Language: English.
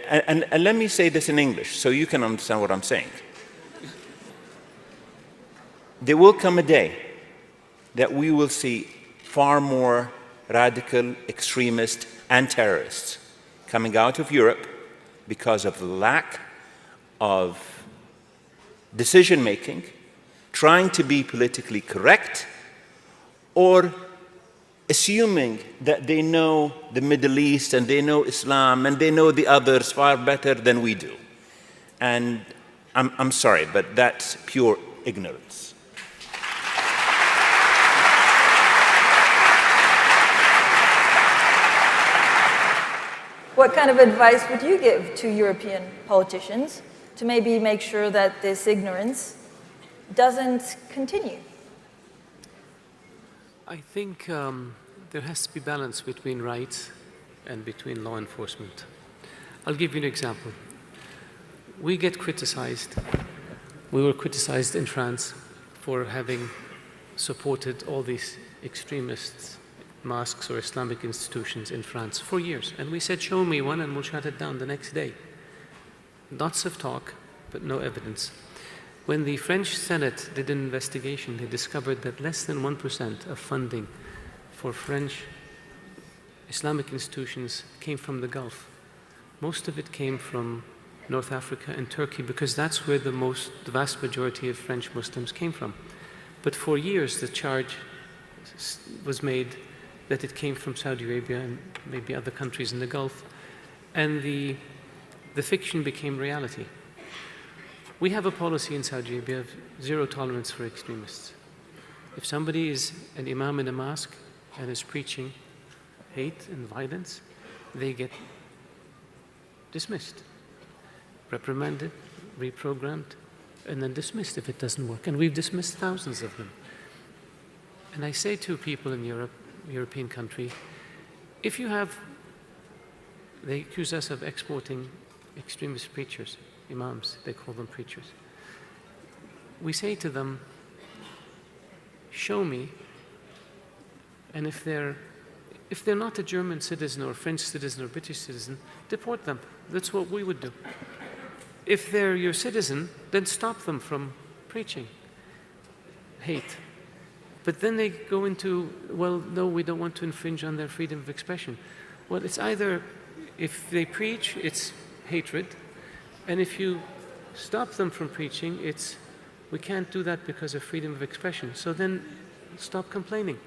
And let me say this in English so you can understand what I'm saying. There will come a day that we will see far more radical extremists and terrorists coming out of Europe because of the lack of decision-making, trying to be politically correct, or assuming that they know the Middle East and they know Islam and they know the others far better than we do. And I'm sorry, but that's pure ignorance. What kind of advice would you give to European politicians to maybe make sure that this ignorance doesn't continue? I think there has to be balance between rights and between law enforcement. I'll give you an example. We get criticized. We were criticized in France for having supported all these extremist mosques or Islamic institutions in France for years. And we said, show me one and we'll shut it down the next day. Lots of talk, but no evidence. When the French Senate did an investigation, they discovered that less than 1% of funding for French Islamic institutions came from the Gulf. Most of it came from North Africa and Turkey because that's where the vast majority of French Muslims came from. But for years, the charge was made that it came from Saudi Arabia and maybe other countries in the Gulf, and the fiction became reality. We have a policy in Saudi Arabia of zero tolerance for extremists. If somebody is an imam in a mosque and is preaching hate and violence, they get dismissed, reprimanded, reprogrammed, and then dismissed if it doesn't work. And we've dismissed thousands of them. And I say to people in Europe, European country, if you have, they accuse us of exporting extremist preachers, imams, they call them preachers. We say to them, show me, and if they're not a German citizen or French citizen or British citizen, deport them. That's what we would do. If they're your citizen, then stop them from preaching hate. But then they go into, well, no, we don't want to infringe on their freedom of expression. Well, it's either, if they preach, it's hatred, and if you stop them from preaching, it's, we can't do that because of freedom of expression. So then stop complaining.